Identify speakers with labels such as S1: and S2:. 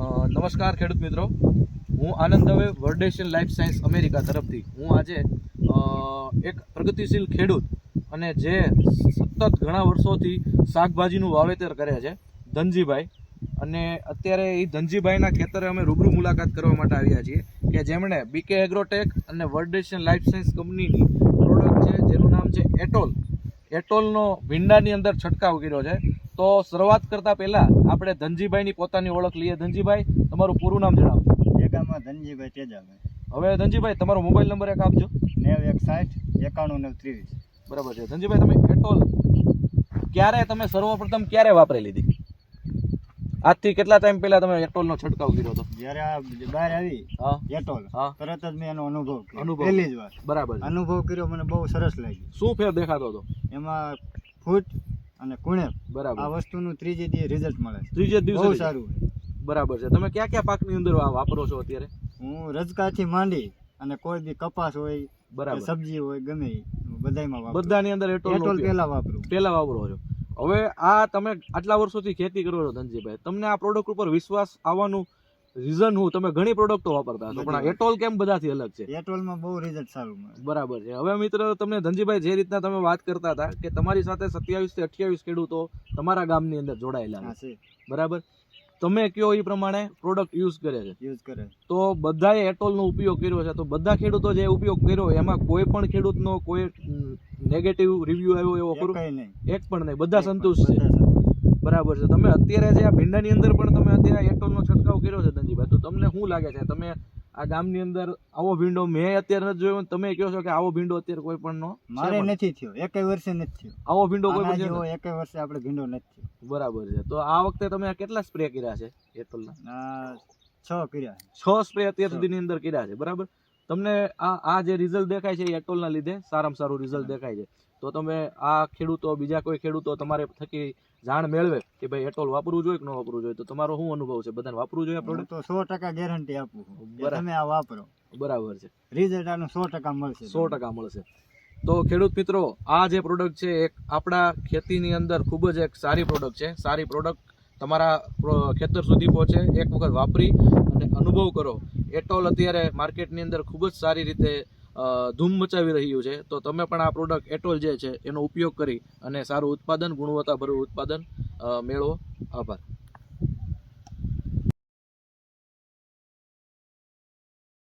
S1: નમસ્કાર ખેડૂત મિત્રો, હું આનંદ દવે વર્ડેશન લાઈફ સાયન્સ અમેરિકા તરફથી હું આજે એક પ્રગતિશીલ ખેડૂત અને જે સતત ઘણા વર્ષોથી શાકભાજીનું વાવેતર કરે છે ધનજીભાઈ, અને અત્યારે એ ધનજીભાઈના ખેતરે અમે રૂબરૂ મુલાકાત કરવા માટે આવ્યા છીએ કે જેમણે બીકે એગ્રોટેક અને વર્ડેશન લાઈફ સાયન્સ કંપનીની પ્રોડક્ટ છે જેનું નામ છે એટોલનો ભીંડાની અંદર છંટકાવ કર્યો છે. તો શરૂઆત કરતા પહેલા આપણે ધનજીભાઈની પોતાની ઓળખ લઈએ. ધનજીભાઈ, તમારું પૂરું નામ જણાવો.
S2: એકામાં ધનજીભાઈ તેજાભાઈ.
S1: હવે ધનજીભાઈ, તમારો મોબાઈલ નંબર એક આપજો.
S2: 9160 91
S1: બરાબર છે. ધનજીભાઈ, તમે એટોલ તમે સર્વપ્રથમ ક્યારે વાપરી લીધી? આજથી કેટલા ટાઈમ પહેલા તમે એટોલનો છંટકાવ કર્યો હતો?
S2: જ્યારે આ બહાર આવી એટોલ તરત જ મેં એનો અનુભવ કર્યો. પહેલી જ વાર
S1: બરાબર
S2: અનુભવ કર્યો, મને બહુ સરસ લાગ્યું.
S1: શું ફેર દેખાતો હતો
S2: એમાં ફૂટ અને કુણેપ
S1: બરાબર
S2: આ વસ્તુનું ત્રીજે દિવસે રિઝલ્ટ મળે છે.
S1: ત્રીજે દિવસે
S2: બહુ સારું છે.
S1: બરાબર છે. તમે કયા કયા પાકની અંદર વાપરો છો અત્યારે?
S2: હું રજકાથી માંડી અને કોઈ બી કપાસ હોય,
S1: બરાબર,
S2: સબ્જી હોય, ગમે બધામાં વાપરું.
S1: બધાની અંદર એટોલ પહેલા વાપરો છો. હવે આ તમે આટલા વર્ષોથી ખેતી કરો છો ધનજીભાઈ, તમને આ પ્રોડક્ટ ઉપર વિશ્વાસ આવવાનું રીઝન હું? તમે ઘણી પ્રોડક્ટો વાપરતા હશો, પણ એટોલ કેમ બધાથી અલગ છે?
S2: એટોલમાં બહુ રિઝલ્ટ સારું મળે.
S1: બરાબર છે. હવે મિત્રો, તમને ધનજીભાઈ જે રીતના તમે વાત કરતા હતા કે તમારી સાથે 27 થી 28 ખેડૂતો તમારા ગામની અંદર જોડાયેલા છે, બરાબર, તમે કયો એ પ્રમાણે પ્રોડક્ટ યુઝ કરે, તો બધાએ એટોલનો ઉપયોગ કર્યો છે. તો બધા ખેડૂતો જે ઉપયોગ કર્યો એમાં કોઈ પણ ખેડૂતનો કોઈ નેગેટિવ રિવ્યુ આવ્યો એવો ખરો? એક પણ નહીં, બધા સંતુષ્ટ છે. બરાબર છે. તમે અત્યારે જે આ ભીંડાની અંદર પણ તમે અત્યારે એટોલનો છંટકાવ કર્યો છે ધનજીભાઈ, તો તમને શું લાગે છે? તમે આ ગામની અંદર આવો ભીંડો મેં અત્યારે નથી જોયો, તમે કહો છો કે આવો ભીંડો અત્યારે કોઈ પણ
S2: મારે નથી થયો, એકેય વર્ષે નથી થયો
S1: આવો ભીંડો, કોઈ પણ
S2: એકેય વર્ષે આપણે ભીંડો નથી થયો.
S1: બરાબર છે. તો આ વખતે તમે કેટલા સ્પ્રે કર્યા છે એટોલના?
S2: 6 કર્યા.
S1: 6 સ્પ્રે અત્યાર સુધીની અંદર કર્યા છે, બરાબર. તમને આ જે રિઝલ્ટ દેખાય છે એ એટોલના લીધે સારામાં સારું રિઝલ્ટ દેખાય છે. તો તમે આ ખેડૂતો, બીજા કોઈ ખેડૂતો તમારે થકી જાણ મેળવે કે ભાઈ એટોલ વાપરવું જોઈએ કે ન વાપરવું જોઈએ, તો તમારો શું અનુભવ છે? બધાને વાપરવું જોઈએ પ્રોડક્ટ?
S2: તો 100% ગેરંટી આપું, તમે આ વાપરો.
S1: બરાબર છે.
S2: રિઝલ્ટ આનું 100% મળશે.
S1: 100% મળશે. તો ખેડૂત મિત્રો, આ જે પ્રોડક્ટ છે એક આપણા ખેતીની અંદર ખૂબ જ એક સારી પ્રોડક્ટ છે. સારી પ્રોડક્ટ તમારા ખેતર સુધી પહોંચે, એક વખત વાપરી અને અનુભવ કરો. એટોલ અત્યારે માર્કેટની અંદર ખૂબ જ સારી રીતે ધૂમ મચાવી રહ્યું છે. તો તમે પણ આ પ્રોડક્ટ એટોલ જે છે એનો ઉપયોગ કરી અને સારું ઉત્પાદન, ગુણવત્તાભર્યું ઉત્પાદન મેળવો. આભાર.